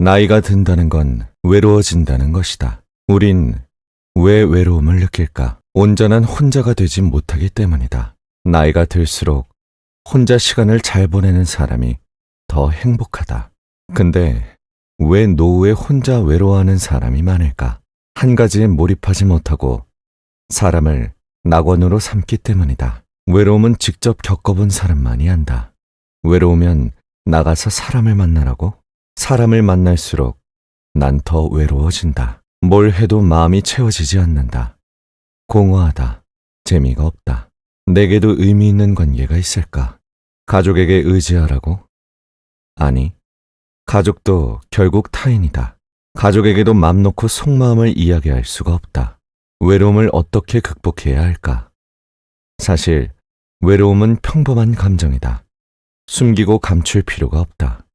나이가 든다는 건 외로워진다는 것이다. 우린 왜 외로움을 느낄까? 온전한 혼자가 되지 못하기 때문이다. 나이가 들수록 혼자 시간을 잘 보내는 사람이 더 행복하다. 근데 왜 노후에 혼자 외로워하는 사람이 많을까? 한 가지에 몰입하지 못하고 사람을 낙원으로 삼기 때문이다. 외로움은 직접 겪어본 사람만이 안다. 외로우면 나가서 사람을 만나라고? 사람을 만날수록 난 더 외로워진다. 뭘 해도 마음이 채워지지 않는다. 공허하다. 재미가 없다. 내게도 의미 있는 관계가 있을까? 가족에게 의지하라고? 아니, 가족도 결국 타인이다. 가족에게도 맘 놓고 속마음을 이야기할 수가 없다. 외로움을 어떻게 극복해야 할까? 사실 외로움은 평범한 감정이다. 숨기고 감출 필요가 없다.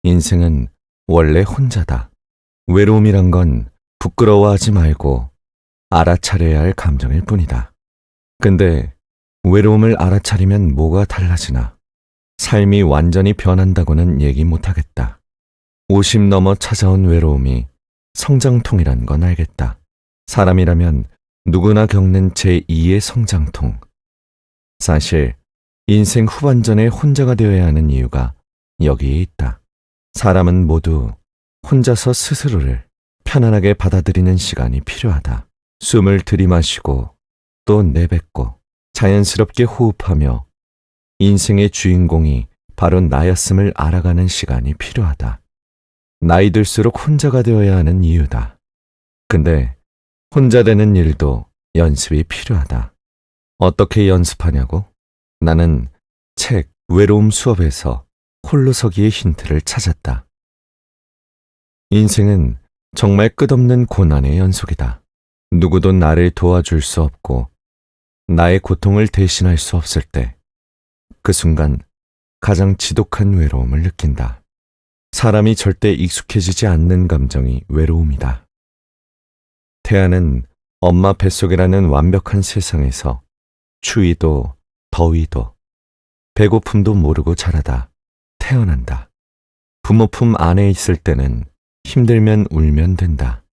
인생은 원래 혼자다. 외로움이란 건 부끄러워하지 말고 알아차려야 할 감정일 뿐이다. 근데 외로움을 알아차리면 뭐가 달라지나? 삶이 완전히 변한다고는 얘기 못하겠다. 50 넘어 찾아온 외로움이 성장통이란 건 알겠다. 사람이라면 누구나 겪는 제2의 성장통. 사실 인생 후반전에 혼자가 되어야 하는 이유가 여기에 있다. 사람은 모두 혼자서 스스로를 편안하게 받아들이는 시간이 필요하다. 숨을 들이마시고 또 내뱉고 자연스럽게 호흡하며 인생의 주인공이 바로 나였음을 알아가는 시간이 필요하다. 나이 들수록 혼자가 되어야 하는 이유다. 근데 혼자 되는 일도 연습이 필요하다. 어떻게 연습하냐고? 나는 책 외로움 수업에서 홀로서기의 힌트를 찾았다. 인생은 정말 끝없는 고난의 연속이다. 누구도 나를 도와줄 수 없고 나의 고통을 대신할 수 없을 때 그 순간 가장 지독한 외로움을 느낀다. 사람이 절대 익숙해지지 않는 감정이 외로움이다. 태아는 엄마 뱃속이라는 완벽한 세상에서 추위도 더위도 배고픔도 모르고 자라다 태어난다. 부모 품 안에 있을 때는 힘들면 울면 된다.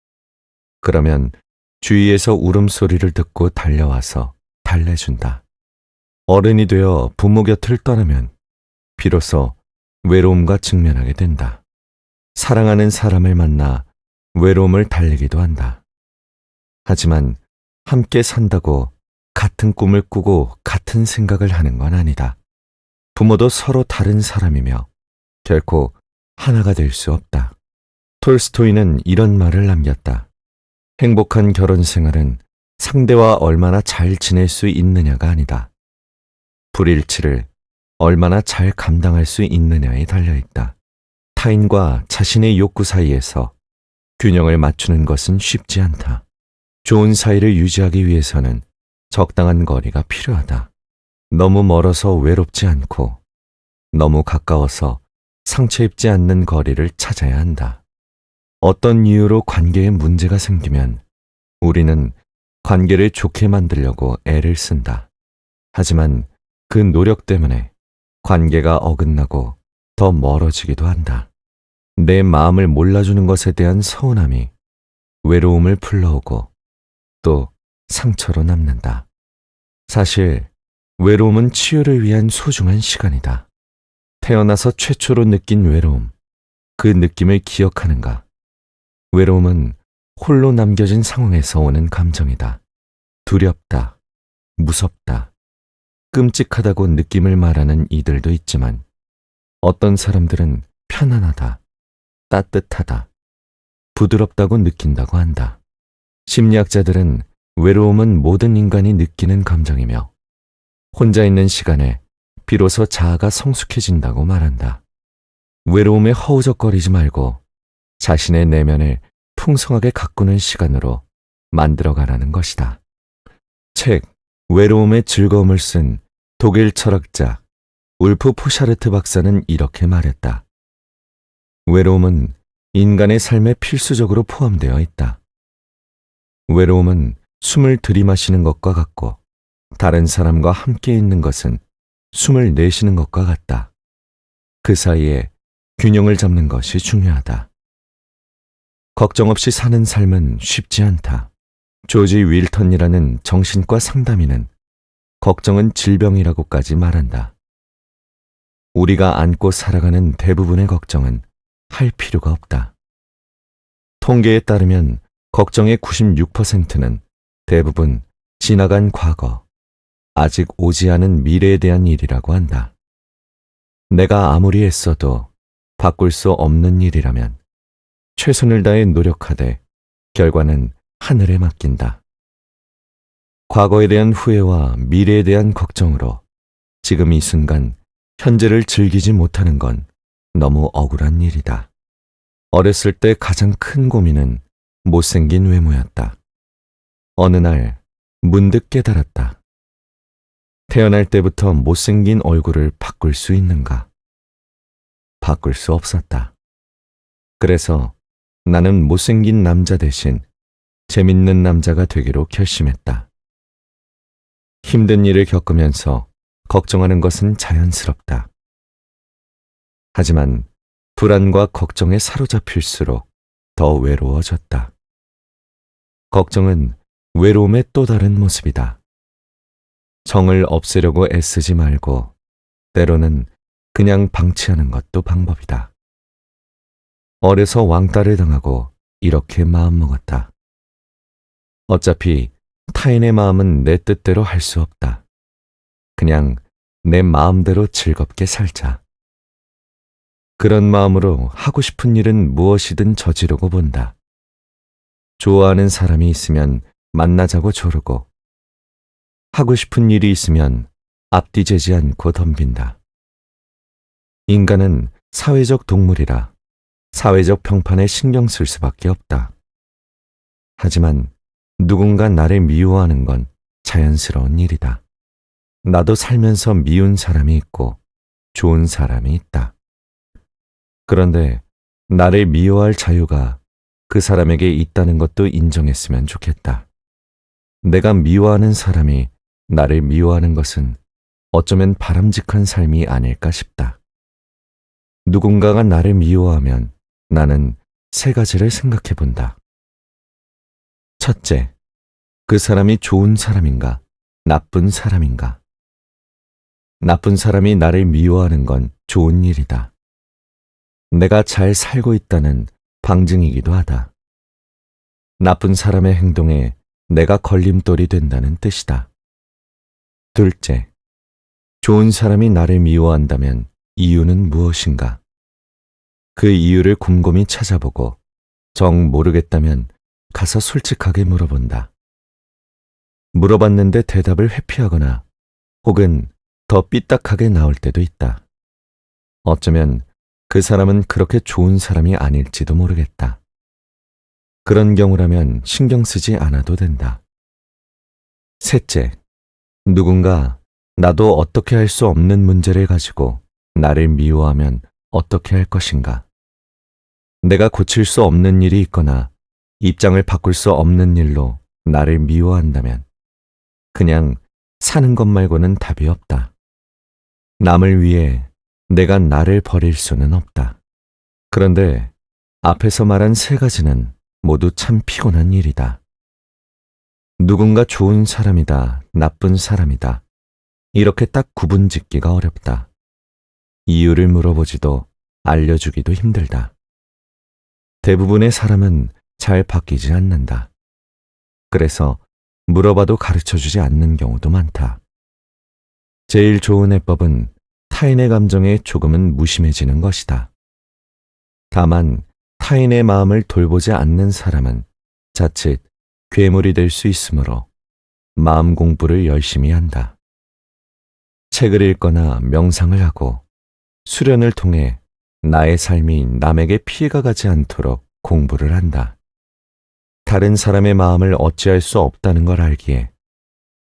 그러면 주위에서 울음소리를 듣고 달려와서 달래준다. 어른이 되어 부모 곁을 떠나면 비로소 외로움과 직면하게 된다. 사랑하는 사람을 만나 외로움을 달래기도 한다. 하지만 함께 산다고 같은 꿈을 꾸고 같은 생각을 하는 건 아니다. 부모도 서로 다른 사람이며 결코 하나가 될 수 없다. 톨스토이는 이런 말을 남겼다. 행복한 결혼 생활은 상대와 얼마나 잘 지낼 수 있느냐가 아니다. 불일치를 얼마나 잘 감당할 수 있느냐에 달려있다. 타인과 자신의 욕구 사이에서 균형을 맞추는 것은 쉽지 않다. 좋은 사이를 유지하기 위해서는 적당한 거리가 필요하다. 너무 멀어서 외롭지 않고 너무 가까워서 상처 입지 않는 거리를 찾아야 한다. 어떤 이유로 관계에 문제가 생기면 우리는 관계를 좋게 만들려고 애를 쓴다. 하지만 그 노력 때문에 관계가 어긋나고 더 멀어지기도 한다. 내 마음을 몰라주는 것에 대한 서운함이 외로움을 불러오고 또 상처로 남는다. 사실 외로움은 치유를 위한 소중한 시간이다. 태어나서 최초로 느낀 외로움, 그 느낌을 기억하는가? 외로움은 홀로 남겨진 상황에서 오는 감정이다. 두렵다, 무섭다, 끔찍하다고 느낌을 말하는 이들도 있지만 어떤 사람들은 편안하다, 따뜻하다, 부드럽다고 느낀다고 한다. 심리학자들은 외로움은 모든 인간이 느끼는 감정이며 혼자 있는 시간에 비로소 자아가 성숙해진다고 말한다. 외로움에 허우적거리지 말고 자신의 내면을 풍성하게 가꾸는 시간으로 만들어가라는 것이다. 책 외로움의 즐거움을 쓴 독일 철학자 울프 포샤르트 박사는 이렇게 말했다. 외로움은 인간의 삶에 필수적으로 포함되어 있다. 외로움은 숨을 들이마시는 것과 같고 다른 사람과 함께 있는 것은 숨을 내쉬는 것과 같다. 그 사이에 균형을 잡는 것이 중요하다. 걱정 없이 사는 삶은 쉽지 않다. 조지 윌턴이라는 정신과 상담의는 걱정은 질병이라고까지 말한다. 우리가 안고 살아가는 대부분의 걱정은 할 필요가 없다. 통계에 따르면 걱정의 96%는 대부분 지나간 과거, 아직 오지 않은 미래에 대한 일이라고 한다. 내가 아무리 애써도 바꿀 수 없는 일이라면 최선을 다해 노력하되 결과는 하늘에 맡긴다. 과거에 대한 후회와 미래에 대한 걱정으로 지금 이 순간 현재를 즐기지 못하는 건 너무 억울한 일이다. 어렸을 때 가장 큰 고민은 못생긴 외모였다. 어느 날 문득 깨달았다. 태어날 때부터 못생긴 얼굴을 바꿀 수 있는가? 바꿀 수 없었다. 그래서 나는 못생긴 남자 대신 재밌는 남자가 되기로 결심했다. 힘든 일을 겪으면서 걱정하는 것은 자연스럽다. 하지만 불안과 걱정에 사로잡힐수록 더 외로워졌다. 걱정은 외로움의 또 다른 모습이다. 정을 없애려고 애쓰지 말고 때로는 그냥 방치하는 것도 방법이다. 어려서 왕따를 당하고 이렇게 마음먹었다. 어차피 타인의 마음은 내 뜻대로 할 수 없다. 그냥 내 마음대로 즐겁게 살자. 그런 마음으로 하고 싶은 일은 무엇이든 저지르고 본다. 좋아하는 사람이 있으면 만나자고 조르고, 하고 싶은 일이 있으면 앞뒤 재지 않고 덤빈다. 인간은 사회적 동물이라 사회적 평판에 신경 쓸 수밖에 없다. 하지만 누군가 나를 미워하는 건 자연스러운 일이다. 나도 살면서 미운 사람이 있고 좋은 사람이 있다. 그런데 나를 미워할 자유가 그 사람에게 있다는 것도 인정했으면 좋겠다. 내가 미워하는 사람이 나를 미워하는 것은 어쩌면 바람직한 삶이 아닐까 싶다. 누군가가 나를 미워하면 나는 세 가지를 생각해 본다. 첫째, 그 사람이 좋은 사람인가, 나쁜 사람인가? 나쁜 사람이 나를 미워하는 건 좋은 일이다. 내가 잘 살고 있다는 방증이기도 하다. 나쁜 사람의 행동에 내가 걸림돌이 된다는 뜻이다. 둘째, 좋은 사람이 나를 미워한다면 이유는 무엇인가? 그 이유를 곰곰이 찾아보고 정 모르겠다면 가서 솔직하게 물어본다. 물어봤는데 대답을 회피하거나 혹은 더 삐딱하게 나올 때도 있다. 어쩌면 그 사람은 그렇게 좋은 사람이 아닐지도 모르겠다. 그런 경우라면 신경 쓰지 않아도 된다. 셋째, 누군가 나도 어떻게 할 수 없는 문제를 가지고 나를 미워하면 어떻게 할 것인가? 내가 고칠 수 없는 일이 있거나 입장을 바꿀 수 없는 일로 나를 미워한다면 그냥 사는 것 말고는 답이 없다. 남을 위해 내가 나를 버릴 수는 없다. 그런데 앞에서 말한 세 가지는 모두 참 피곤한 일이다. 누군가 좋은 사람이다, 나쁜 사람이다. 이렇게 딱 구분 짓기가 어렵다. 이유를 물어보지도 알려주기도 힘들다. 대부분의 사람은 잘 바뀌지 않는다. 그래서 물어봐도 가르쳐주지 않는 경우도 많다. 제일 좋은 해법은 타인의 감정에 조금은 무심해지는 것이다. 다만 타인의 마음을 돌보지 않는 사람은 자칫 괴물이 될 수 있으므로 마음 공부를 열심히 한다. 책을 읽거나 명상을 하고 수련을 통해 나의 삶이 남에게 피해가 가지 않도록 공부를 한다. 다른 사람의 마음을 어찌할 수 없다는 걸 알기에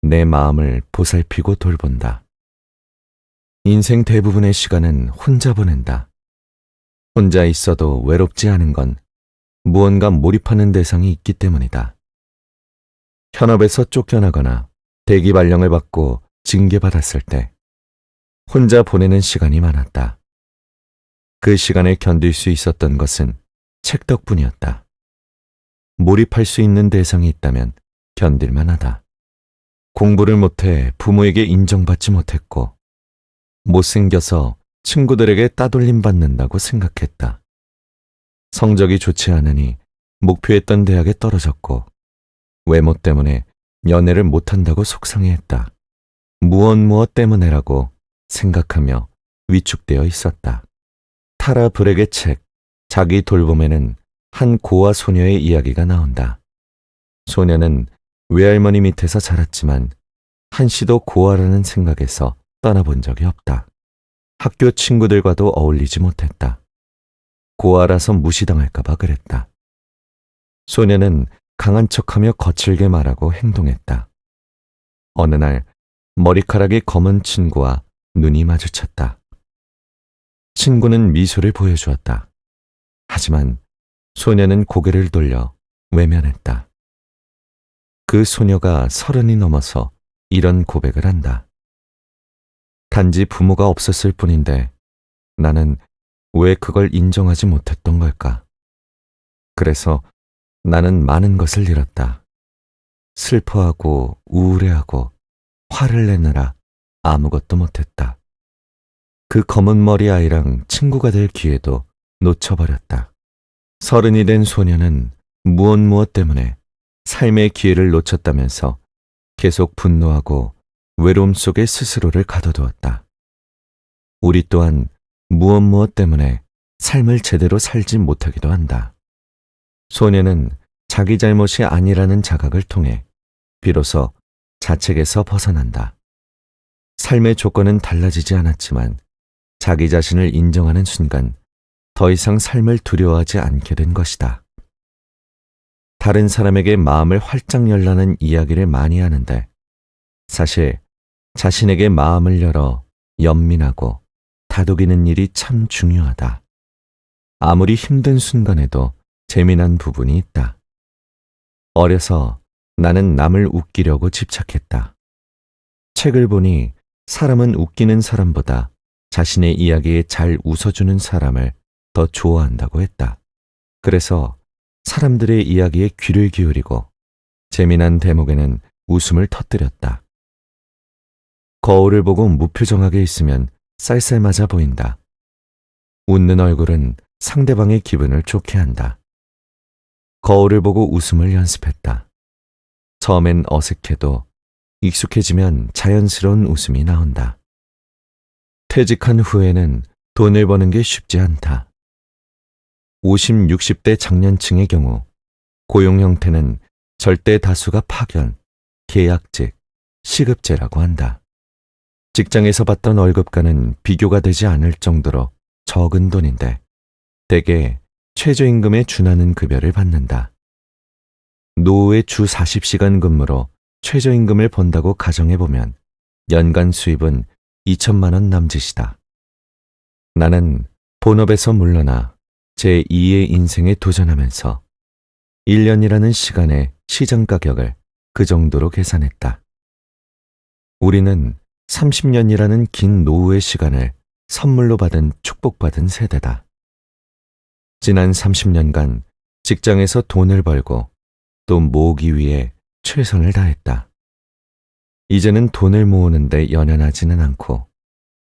내 마음을 보살피고 돌본다. 인생 대부분의 시간은 혼자 보낸다. 혼자 있어도 외롭지 않은 건 무언가 몰입하는 대상이 있기 때문이다. 현업에서 쫓겨나거나 대기 발령을 받고 징계받았을 때 혼자 보내는 시간이 많았다. 그 시간을 견딜 수 있었던 것은 책 덕분이었다. 몰입할 수 있는 대상이 있다면 견딜만 하다. 공부를 못해 부모에게 인정받지 못했고, 못생겨서 친구들에게 따돌림 받는다고 생각했다. 성적이 좋지 않으니 목표했던 대학에 떨어졌고, 외모 때문에 연애를 못한다고 속상해했다. 무엇 때문에라고 생각하며 위축되어 있었다. 타라 브렉의 책 자기 돌봄에는 한 고아 소녀의 이야기가 나온다. 소녀는 외할머니 밑에서 자랐지만 한시도 고아라는 생각에서 떠나본 적이 없다. 학교 친구들과도 어울리지 못했다. 고아라서 무시당할까봐 그랬다. 소녀는 강한 척하며 거칠게 말하고 행동했다. 어느 날 머리카락이 검은 친구와 눈이 마주쳤다. 친구는 미소를 보여주었다. 하지만 소녀는 고개를 돌려 외면했다. 그 소녀가 30이 넘어서 이런 고백을 한다. 단지 부모가 없었을 뿐인데 나는 왜 그걸 인정하지 못했던 걸까? 그래서 나는 많은 것을 잃었다. 슬퍼하고 우울해하고 화를 내느라 아무것도 못했다. 그 검은 머리 아이랑 친구가 될 기회도 놓쳐버렸다. 30이 된 소녀는 무엇 때문에 삶의 기회를 놓쳤다면서 계속 분노하고 외로움 속에 스스로를 가둬두었다. 우리 또한 무엇 때문에 삶을 제대로 살지 못하기도 한다. 소녀는 자기 잘못이 아니라는 자각을 통해 비로소 자책에서 벗어난다. 삶의 조건은 달라지지 않았지만 자기 자신을 인정하는 순간 더 이상 삶을 두려워하지 않게 된 것이다. 다른 사람에게 마음을 활짝 열라는 이야기를 많이 하는데 사실 자신에게 마음을 열어 연민하고 다독이는 일이 참 중요하다. 아무리 힘든 순간에도 재미난 부분이 있다. 어려서 나는 남을 웃기려고 집착했다. 책을 보니 사람은 웃기는 사람보다 자신의 이야기에 잘 웃어주는 사람을 더 좋아한다고 했다. 그래서 사람들의 이야기에 귀를 기울이고 재미난 대목에는 웃음을 터뜨렸다. 거울을 보고 무표정하게 있으면 쌀쌀맞아 보인다. 웃는 얼굴은 상대방의 기분을 좋게 한다. 거울을 보고 웃음을 연습했다. 처음엔 어색해도 익숙해지면 자연스러운 웃음이 나온다. 퇴직한 후에는 돈을 버는 게 쉽지 않다. 50, 60대 장년층의 경우 고용 형태는 절대 다수가 파견, 계약직, 시급제라고 한다. 직장에서 받던 월급과는 비교가 되지 않을 정도로 적은 돈인데 대개 최저임금에 준하는 급여를 받는다. 노후의 주 40시간 근무로 최저임금을 번다고 가정해보면 연간 수입은 2천만 원 남짓이다. 나는 본업에서 물러나 제2의 인생에 도전하면서 1년이라는 시간의 시장 가격을 그 정도로 계산했다. 우리는 30년이라는 긴 노후의 시간을 선물로 받은 축복받은 세대다. 지난 30년간 직장에서 돈을 벌고 또 모으기 위해 최선을 다했다. 이제는 돈을 모으는데 연연하지는 않고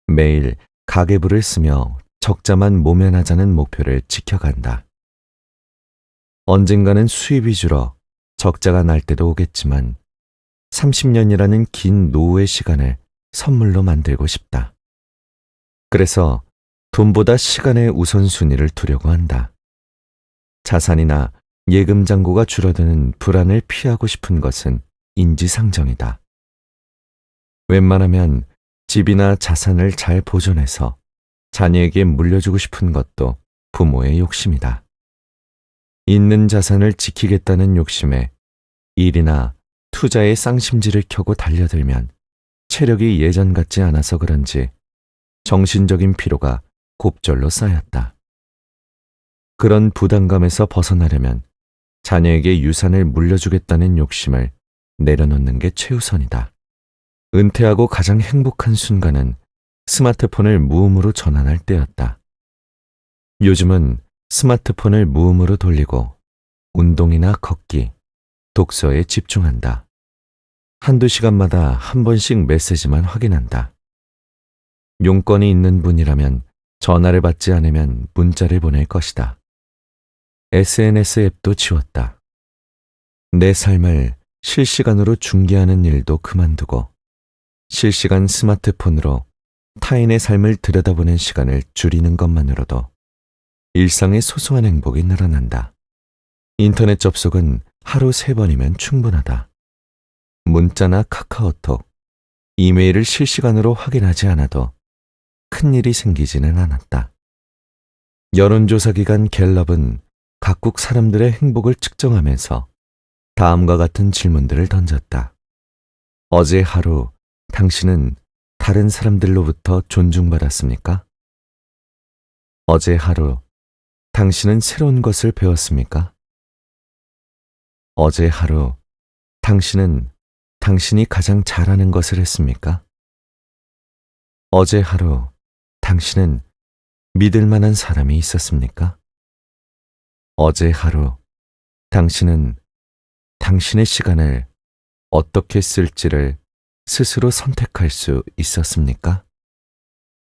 매일 가계부를 쓰며 적자만 모면하자는 목표를 지켜간다. 언젠가는 수입이 줄어 적자가 날 때도 오겠지만 30년이라는 긴 노후의 시간을 선물로 만들고 싶다. 그래서 돈보다 시간의 우선순위를 두려고 한다. 자산이나 예금 잔고가 줄어드는 불안을 피하고 싶은 것은 인지상정이다. 웬만하면 집이나 자산을 잘 보존해서 자녀에게 물려주고 싶은 것도 부모의 욕심이다. 있는 자산을 지키겠다는 욕심에 일이나 투자의 쌍심지를 켜고 달려들면 체력이 예전 같지 않아서 그런지 정신적인 피로가 곱절로 쌓였다. 그런 부담감에서 벗어나려면 자녀에게 유산을 물려주겠다는 욕심을 내려놓는 게 최우선이다. 은퇴하고 가장 행복한 순간은 스마트폰을 무음으로 전환할 때였다. 요즘은 스마트폰을 무음으로 돌리고 운동이나 걷기, 독서에 집중한다. 한두 시간마다 한 번씩 메시지만 확인한다. 용건이 있는 분이라면 전화를 받지 않으면 문자를 보낼 것이다. SNS 앱도 지웠다. 내 삶을 실시간으로 중계하는 일도 그만두고 실시간 스마트폰으로 타인의 삶을 들여다보는 시간을 줄이는 것만으로도 일상의 소소한 행복이 늘어난다. 인터넷 접속은 하루 3번이면 충분하다. 문자나 카카오톡, 이메일을 실시간으로 확인하지 않아도 큰일이 생기지는 않았다. 여론조사 기관 갤럽은 각국 사람들의 행복을 측정하면서 다음과 같은 질문들을 던졌다. 어제 하루 당신은 다른 사람들로부터 존중받았습니까? 어제 하루 당신은 새로운 것을 배웠습니까? 어제 하루 당신은 당신이 가장 잘하는 것을 했습니까? 어제 하루 당신은 믿을 만한 사람이 있었습니까? 어제 하루 당신은 당신의 시간을 어떻게 쓸지를 스스로 선택할 수 있었습니까?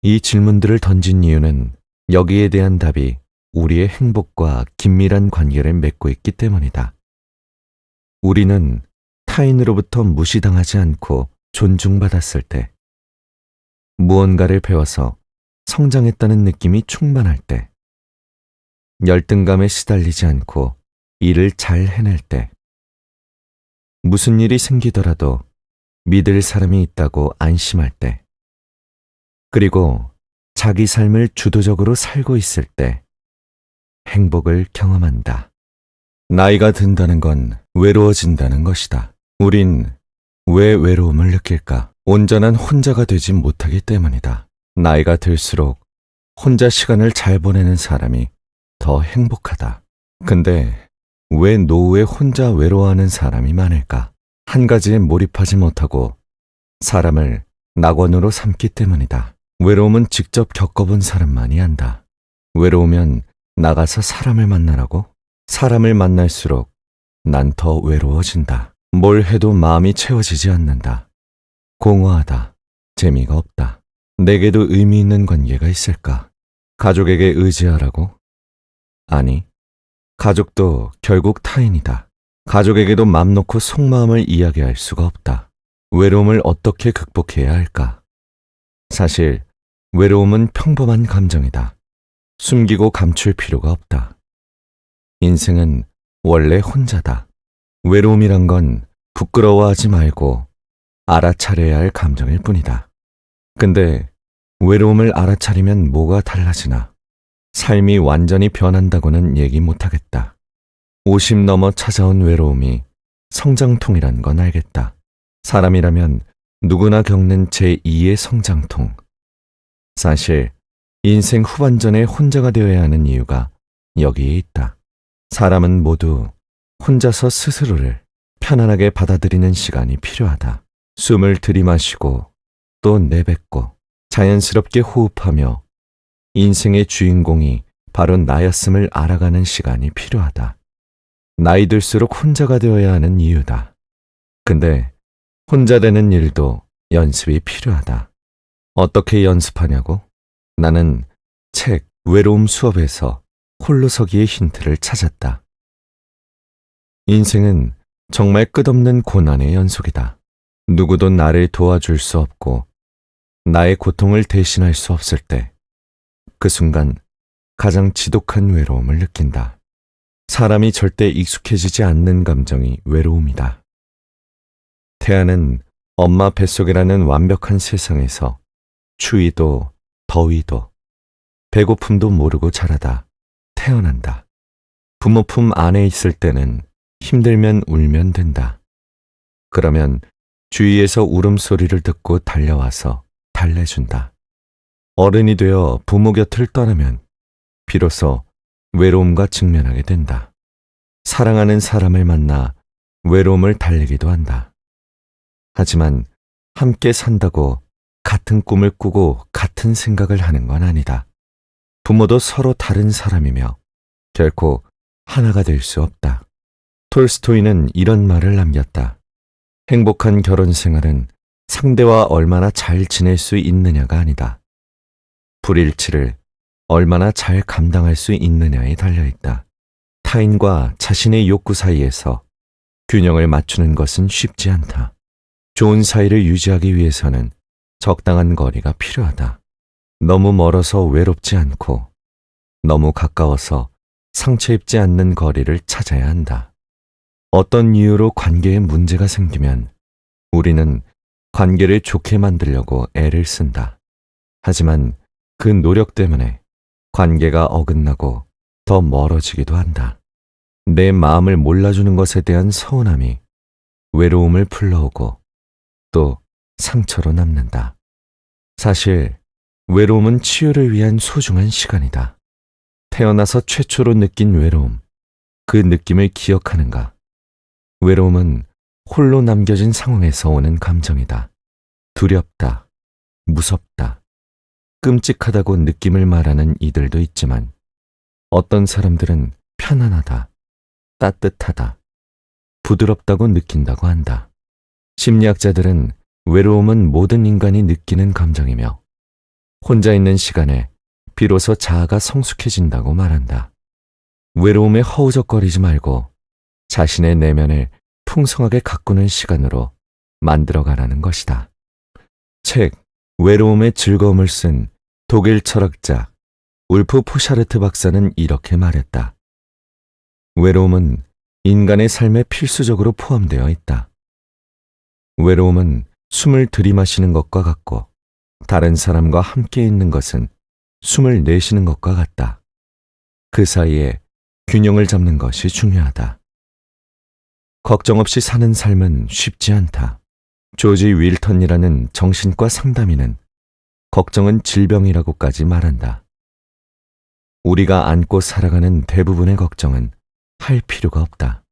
이 질문들을 던진 이유는 여기에 대한 답이 우리의 행복과 긴밀한 관계를 맺고 있기 때문이다. 우리는 타인으로부터 무시당하지 않고 존중받았을 때, 무언가를 배워서 성장했다는 느낌이 충만할 때, 열등감에 시달리지 않고 일을 잘 해낼 때, 무슨 일이 생기더라도 믿을 사람이 있다고 안심할 때, 그리고 자기 삶을 주도적으로 살고 있을 때 행복을 경험한다. 나이가 든다는 건 외로워진다는 것이다. 우린 왜 외로움을 느낄까? 온전한 혼자가 되지 못하기 때문이다. 나이가 들수록 혼자 시간을 잘 보내는 사람이 더 행복하다. 근데 왜 노후에 혼자 외로워하는 사람이 많을까? 한 가지에 몰입하지 못하고 사람을 낙원으로 삼기 때문이다. 외로움은 직접 겪어본 사람만이 안다. 외로우면 나가서 사람을 만나라고? 사람을 만날수록 난 더 외로워진다. 뭘 해도 마음이 채워지지 않는다. 공허하다. 재미가 없다. 내게도 의미 있는 관계가 있을까? 가족에게 의지하라고? 아니, 가족도 결국 타인이다. 가족에게도 맘 놓고 속마음을 이야기할 수가 없다. 외로움을 어떻게 극복해야 할까? 사실 외로움은 평범한 감정이다. 숨기고 감출 필요가 없다. 인생은 원래 혼자다. 외로움이란 건 부끄러워하지 말고 알아차려야 할 감정일 뿐이다. 근데 외로움을 알아차리면 뭐가 달라지나? 삶이 완전히 변한다고는 얘기 못하겠다. 50 넘어 찾아온 외로움이 성장통이란 건 알겠다. 사람이라면 누구나 겪는 제2의 성장통. 사실 인생 후반전에 혼자가 되어야 하는 이유가 여기에 있다. 사람은 모두 혼자서 스스로를 편안하게 받아들이는 시간이 필요하다. 숨을 들이마시고 또 내뱉고 자연스럽게 호흡하며 인생의 주인공이 바로 나였음을 알아가는 시간이 필요하다. 나이 들수록 혼자가 되어야 하는 이유다. 근데 혼자 되는 일도 연습이 필요하다. 어떻게 연습하냐고? 나는 책 외로움 수업에서 홀로 서기의 힌트를 찾았다. 인생은 정말 끝없는 고난의 연속이다. 누구도 나를 도와줄 수 없고 나의 고통을 대신할 수 없을 때, 그 순간 가장 지독한 외로움을 느낀다. 사람이 절대 익숙해지지 않는 감정이 외로움이다. 태아는 엄마 뱃속이라는 완벽한 세상에서 추위도 더위도 배고픔도 모르고 자라다 태어난다. 부모 품 안에 있을 때는 힘들면 울면 된다. 그러면 주위에서 울음소리를 듣고 달려와서 달래준다. 어른이 되어 부모 곁을 떠나면 비로소 외로움과 직면하게 된다. 사랑하는 사람을 만나 외로움을 달래기도 한다. 하지만 함께 산다고 같은 꿈을 꾸고 같은 생각을 하는 건 아니다. 부모도 서로 다른 사람이며 결코 하나가 될 수 없다. 톨스토이는 이런 말을 남겼다. 행복한 결혼 생활은 상대와 얼마나 잘 지낼 수 있느냐가 아니다. 불일치를 얼마나 잘 감당할 수 있느냐에 달려있다. 타인과 자신의 욕구 사이에서 균형을 맞추는 것은 쉽지 않다. 좋은 사이를 유지하기 위해서는 적당한 거리가 필요하다. 너무 멀어서 외롭지 않고 너무 가까워서 상처 입지 않는 거리를 찾아야 한다. 어떤 이유로 관계에 문제가 생기면 우리는 관계를 좋게 만들려고 애를 쓴다. 하지만 그 노력 때문에 관계가 어긋나고 더 멀어지기도 한다. 내 마음을 몰라주는 것에 대한 서운함이 외로움을 불러오고 또 상처로 남는다. 사실 외로움은 치유를 위한 소중한 시간이다. 태어나서 최초로 느낀 외로움, 그 느낌을 기억하는가? 외로움은 홀로 남겨진 상황에서 오는 감정이다. 두렵다, 무섭다, 끔찍하다고 느낌을 말하는 이들도 있지만 어떤 사람들은 편안하다, 따뜻하다, 부드럽다고 느낀다고 한다. 심리학자들은 외로움은 모든 인간이 느끼는 감정이며 혼자 있는 시간에 비로소 자아가 성숙해진다고 말한다. 외로움에 허우적거리지 말고 자신의 내면을 풍성하게 가꾸는 시간으로 만들어가라는 것이다. 책 외로움의 즐거움을 쓴 독일 철학자 울프 포샤르트 박사는 이렇게 말했다. 외로움은 인간의 삶에 필수적으로 포함되어 있다. 외로움은 숨을 들이마시는 것과 같고 다른 사람과 함께 있는 것은 숨을 내쉬는 것과 같다. 그 사이에 균형을 잡는 것이 중요하다. 걱정 없이 사는 삶은 쉽지 않다. 조지 윌턴이라는 정신과 상담의는 걱정은 질병이라고까지 말한다. 우리가 안고 살아가는 대부분의 걱정은 할 필요가 없다.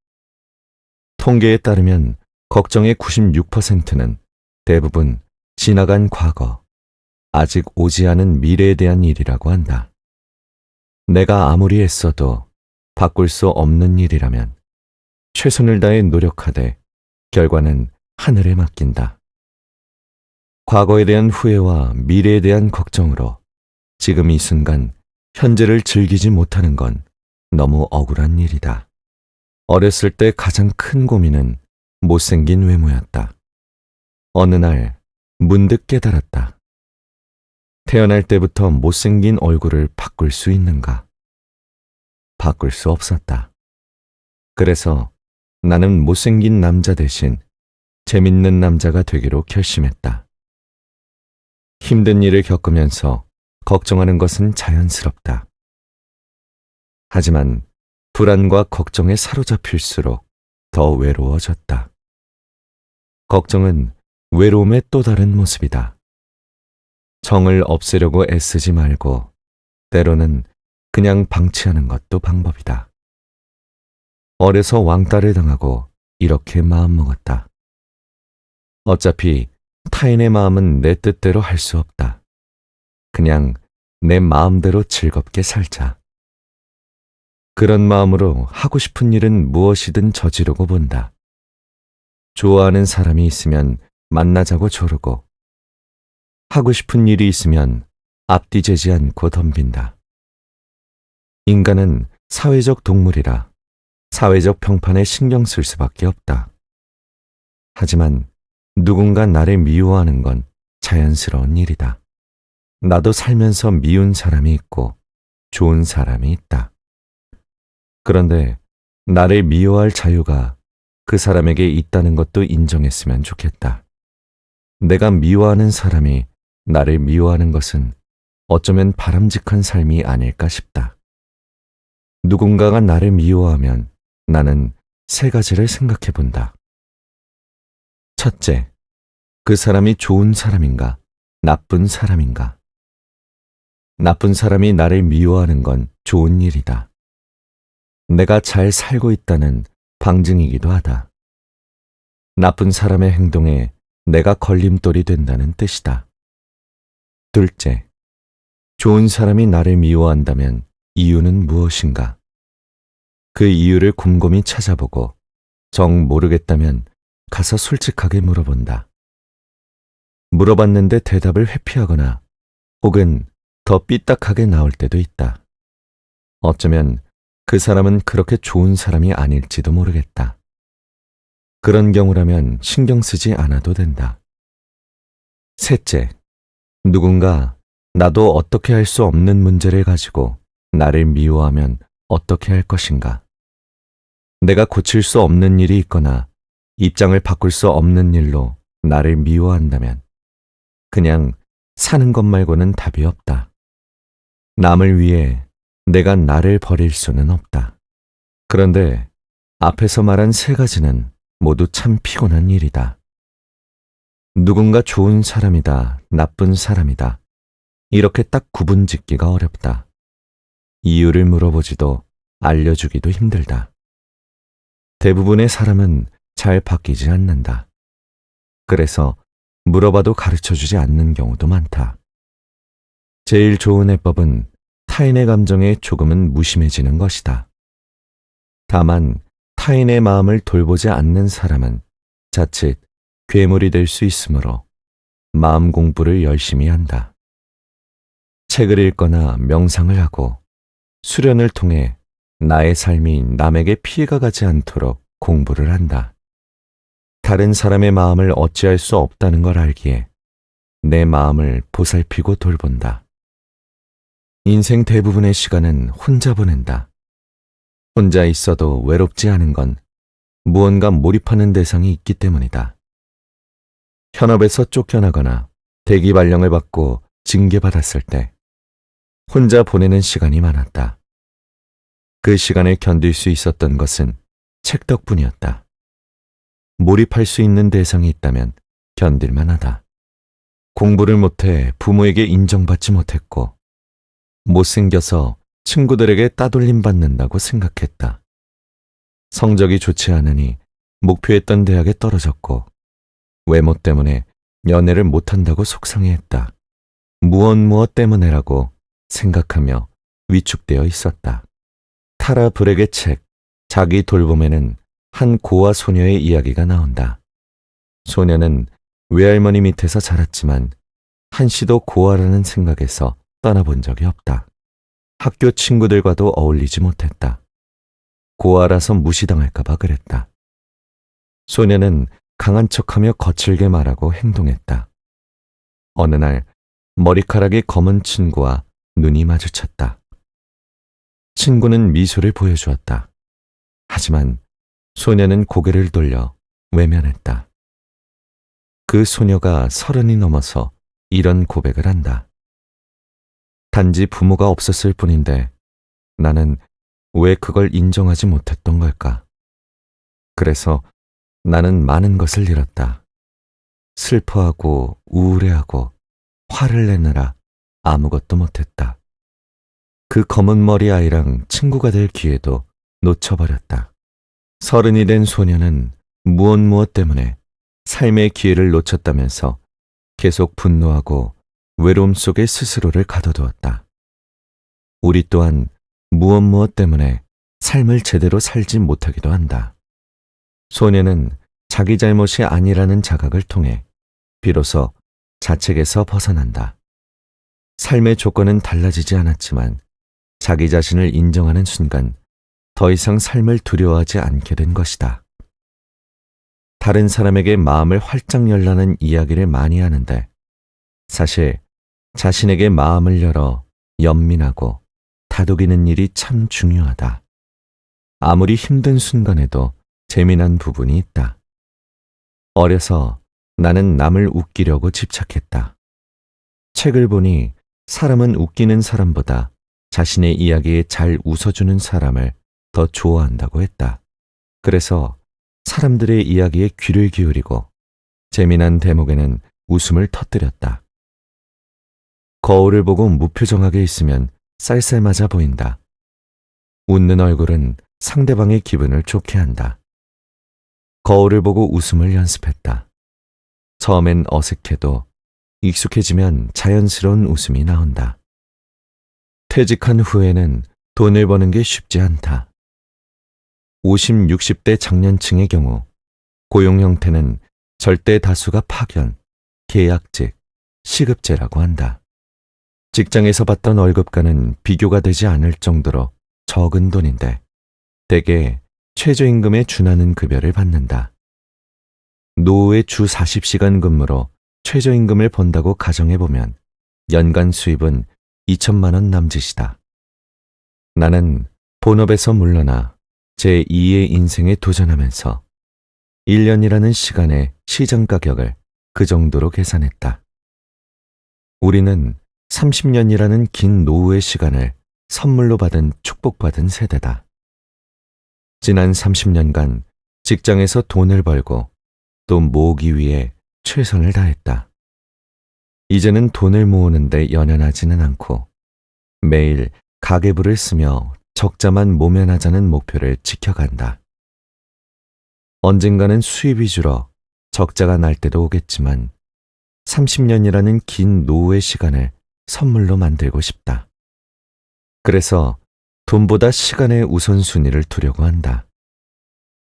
통계에 따르면 걱정의 96%는 대부분 지나간 과거, 아직 오지 않은 미래에 대한 일이라고 한다. 내가 아무리 애써도 바꿀 수 없는 일이라면 최선을 다해 노력하되 결과는 하늘에 맡긴다. 과거에 대한 후회와 미래에 대한 걱정으로 지금 이 순간 현재를 즐기지 못하는 건 너무 억울한 일이다. 어렸을 때 가장 큰 고민은 못생긴 외모였다. 어느 날 문득 깨달았다. 태어날 때부터 못생긴 얼굴을 바꿀 수 있는가? 바꿀 수 없었다. 그래서 나는 못생긴 남자 대신 재밌는 남자가 되기로 결심했다. 힘든 일을 겪으면서 걱정하는 것은 자연스럽다. 하지만 불안과 걱정에 사로잡힐수록 더 외로워졌다. 걱정은 외로움의 또 다른 모습이다. 정을 없애려고 애쓰지 말고 때로는 그냥 방치하는 것도 방법이다. 어려서 왕따를 당하고 이렇게 마음먹었다. 어차피 타인의 마음은 내 뜻대로 할 수 없다. 그냥 내 마음대로 즐겁게 살자. 그런 마음으로 하고 싶은 일은 무엇이든 저지르고 본다. 좋아하는 사람이 있으면 만나자고 조르고 하고 싶은 일이 있으면 앞뒤 재지 않고 덤빈다. 인간은 사회적 동물이라 사회적 평판에 신경 쓸 수밖에 없다. 하지만 누군가 나를 미워하는 건 자연스러운 일이다. 나도 살면서 미운 사람이 있고 좋은 사람이 있다. 그런데 나를 미워할 자유가 그 사람에게 있다는 것도 인정했으면 좋겠다. 내가 미워하는 사람이 나를 미워하는 것은 어쩌면 바람직한 삶이 아닐까 싶다. 누군가가 나를 미워하면 나는 세 가지를 생각해 본다. 첫째, 그 사람이 좋은 사람인가, 나쁜 사람인가? 나쁜 사람이 나를 미워하는 건 좋은 일이다. 내가 잘 살고 있다는 방증이기도 하다. 나쁜 사람의 행동에 내가 걸림돌이 된다는 뜻이다. 둘째, 좋은 사람이 나를 미워한다면 이유는 무엇인가? 그 이유를 곰곰이 찾아보고 정 모르겠다면 가서 솔직하게 물어본다. 물어봤는데 대답을 회피하거나 혹은 더 삐딱하게 나올 때도 있다. 어쩌면 그 사람은 그렇게 좋은 사람이 아닐지도 모르겠다. 그런 경우라면 신경 쓰지 않아도 된다. 셋째, 누군가 나도 어떻게 할 수 없는 문제를 가지고 나를 미워하면 어떻게 할 것인가? 내가 고칠 수 없는 일이 있거나 입장을 바꿀 수 없는 일로 나를 미워한다면 그냥 사는 것 말고는 답이 없다. 남을 위해 내가 나를 버릴 수는 없다. 그런데 앞에서 말한 세 가지는 모두 참 피곤한 일이다. 누군가 좋은 사람이다, 나쁜 사람이다. 이렇게 딱 구분 짓기가 어렵다. 이유를 물어보지도 알려주기도 힘들다. 대부분의 사람은 잘 바뀌지 않는다. 그래서 물어봐도 가르쳐주지 않는 경우도 많다. 제일 좋은 해법은 타인의 감정에 조금은 무심해지는 것이다. 다만 타인의 마음을 돌보지 않는 사람은 자칫 괴물이 될 수 있으므로 마음 공부를 열심히 한다. 책을 읽거나 명상을 하고 수련을 통해 나의 삶이 남에게 피해가 가지 않도록 공부를 한다. 다른 사람의 마음을 어찌할 수 없다는 걸 알기에 내 마음을 보살피고 돌본다. 인생 대부분의 시간은 혼자 보낸다. 혼자 있어도 외롭지 않은 건 무언가 몰입하는 대상이 있기 때문이다. 현업에서 쫓겨나거나 대기 발령을 받고 징계받았을 때 혼자 보내는 시간이 많았다. 그 시간을 견딜 수 있었던 것은 책 덕분이었다. 몰입할 수 있는 대상이 있다면 견딜만 하다. 공부를 못해 부모에게 인정받지 못했고 못생겨서 친구들에게 따돌림 받는다고 생각했다. 성적이 좋지 않으니 목표했던 대학에 떨어졌고 외모 때문에 연애를 못한다고 속상해했다. 무엇 때문에라고 생각하며 위축되어 있었다. 타라 브렉의 책 자기 돌봄에는 한 고아 소녀의 이야기가 나온다. 소녀는 외할머니 밑에서 자랐지만 한시도 고아라는 생각에서 떠나본 적이 없다. 학교 친구들과도 어울리지 못했다. 고아라서 무시당할까봐 그랬다. 소녀는 강한 척하며 거칠게 말하고 행동했다. 어느 날 머리카락이 검은 친구와 눈이 마주쳤다. 친구는 미소를 보여주었다. 하지만 소녀는 고개를 돌려 외면했다. 그 소녀가 30이 넘어서 이런 고백을 한다. 단지 부모가 없었을 뿐인데 나는 왜 그걸 인정하지 못했던 걸까? 그래서 나는 많은 것을 잃었다. 슬퍼하고 우울해하고 화를 내느라 아무것도 못했다. 그 검은 머리 아이랑 친구가 될 기회도 놓쳐버렸다. 30이 된 소녀는 무엇 때문에 삶의 기회를 놓쳤다면서 계속 분노하고 외로움 속에 스스로를 가둬두었다. 우리 또한 무엇 때문에 삶을 제대로 살지 못하기도 한다. 소녀는 자기 잘못이 아니라는 자각을 통해 비로소 자책에서 벗어난다. 삶의 조건은 달라지지 않았지만 자기 자신을 인정하는 순간 더 이상 삶을 두려워하지 않게 된 것이다. 다른 사람에게 마음을 활짝 열라는 이야기를 많이 하는데 사실 자신에게 마음을 열어 연민하고 다독이는 일이 참 중요하다. 아무리 힘든 순간에도 재미난 부분이 있다. 어려서 나는 남을 웃기려고 집착했다. 책을 보니 사람은 웃기는 사람보다 자신의 이야기에 잘 웃어주는 사람을 더 좋아한다고 했다. 그래서 사람들의 이야기에 귀를 기울이고 재미난 대목에는 웃음을 터뜨렸다. 거울을 보고 무표정하게 있으면 쌀쌀맞아 보인다. 웃는 얼굴은 상대방의 기분을 좋게 한다. 거울을 보고 웃음을 연습했다. 처음엔 어색해도 익숙해지면 자연스러운 웃음이 나온다. 퇴직한 후에는 돈을 버는 게 쉽지 않다. 50, 60대 장년층의 경우 고용 형태는 절대 다수가 파견, 계약직, 시급제라고 한다. 직장에서 받던 월급과는 비교가 되지 않을 정도로 적은 돈인데 대개 최저임금에 준하는 급여를 받는다. 노후의 주 40시간 근무로 최저임금을 번다고 가정해보면 연간 수입은 2천만 원 남짓이다. 나는 본업에서 물러나 제2의 인생에 도전하면서 1년이라는 시간의 시장 가격을 그 정도로 계산했다. 우리는 30년이라는 긴 노후의 시간을 선물로 받은 축복받은 세대다. 지난 30년간 직장에서 돈을 벌고 또 모으기 위해 최선을 다했다. 이제는 돈을 모으는데 연연하지는 않고 매일 가계부를 쓰며 적자만 모면하자는 목표를 지켜간다. 언젠가는 수입이 줄어 적자가 날 때도 오겠지만 30년이라는 긴 노후의 시간을 선물로 만들고 싶다. 그래서 돈보다 시간의 우선순위를 두려고 한다.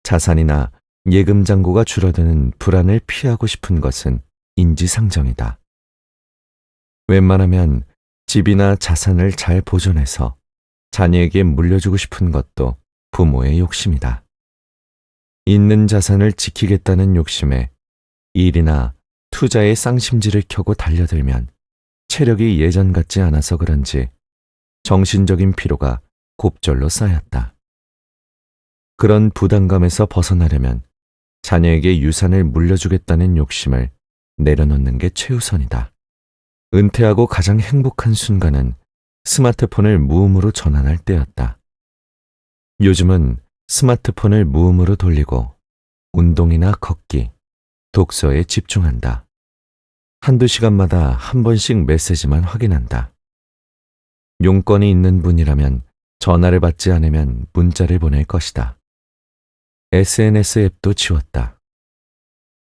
자산이나 예금 잔고가 줄어드는 불안을 피하고 싶은 것은 인지상정이다. 웬만하면 집이나 자산을 잘 보존해서 자녀에게 물려주고 싶은 것도 부모의 욕심이다. 있는 자산을 지키겠다는 욕심에 일이나 투자의 쌍심지를 켜고 달려들면 체력이 예전 같지 않아서 그런지 정신적인 피로가 곱절로 쌓였다. 그런 부담감에서 벗어나려면 자녀에게 유산을 물려주겠다는 욕심을 내려놓는 게 최우선이다. 은퇴하고 가장 행복한 순간은 스마트폰을 무음으로 전환할 때였다. 요즘은 스마트폰을 무음으로 돌리고 운동이나 걷기, 독서에 집중한다. 한두 시간마다 한 번씩 메시지만 확인한다. 용건이 있는 분이라면 전화를 받지 않으면 문자를 보낼 것이다. SNS 앱도 지웠다.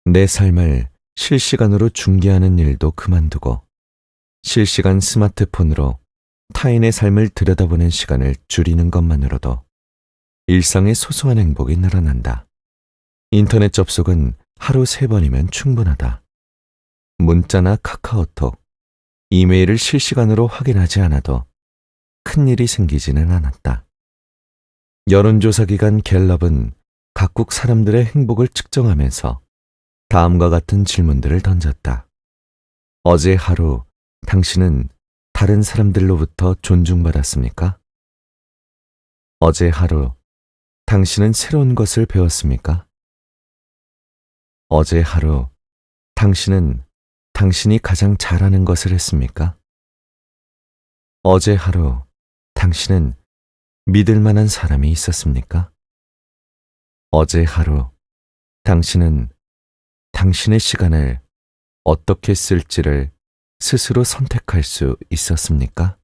내 삶을 실시간으로 중계하는 일도 그만두고 실시간 스마트폰으로 타인의 삶을 들여다보는 시간을 줄이는 것만으로도 일상의 소소한 행복이 늘어난다. 인터넷 접속은 하루 3번이면 충분하다. 문자나 카카오톡, 이메일을 실시간으로 확인하지 않아도 큰일이 생기지는 않았다. 여론조사 기관 갤럽은 각국 사람들의 행복을 측정하면서 다음과 같은 질문들을 던졌다. 어제 하루 당신은 다른 사람들로부터 존중받았습니까? 어제 하루 당신은 새로운 것을 배웠습니까? 어제 하루 당신은 당신이 가장 잘하는 것을 했습니까? 어제 하루 당신은 믿을 만한 사람이 있었습니까? 어제 하루 당신은 당신의 시간을 어떻게 쓸지를 스스로 선택할 수 있었습니까?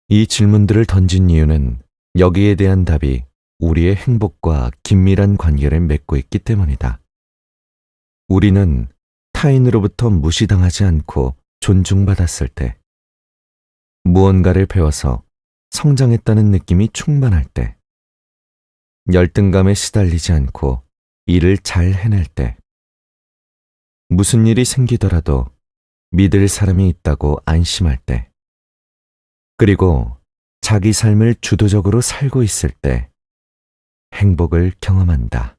이 질문들을 던진 이유는 여기에 대한 답이 우리의 행복과 긴밀한 관계를 맺고 있기 때문이다. 우리는 타인으로부터 무시당하지 않고 존중받았을 때, 무언가를 배워서 성장했다는 느낌이 충만할 때, 열등감에 시달리지 않고 일을 잘 해낼 때, 무슨 일이 생기더라도 믿을 사람이 있다고 안심할 때, 그리고 자기 삶을 주도적으로 살고 있을 때 행복을 경험한다.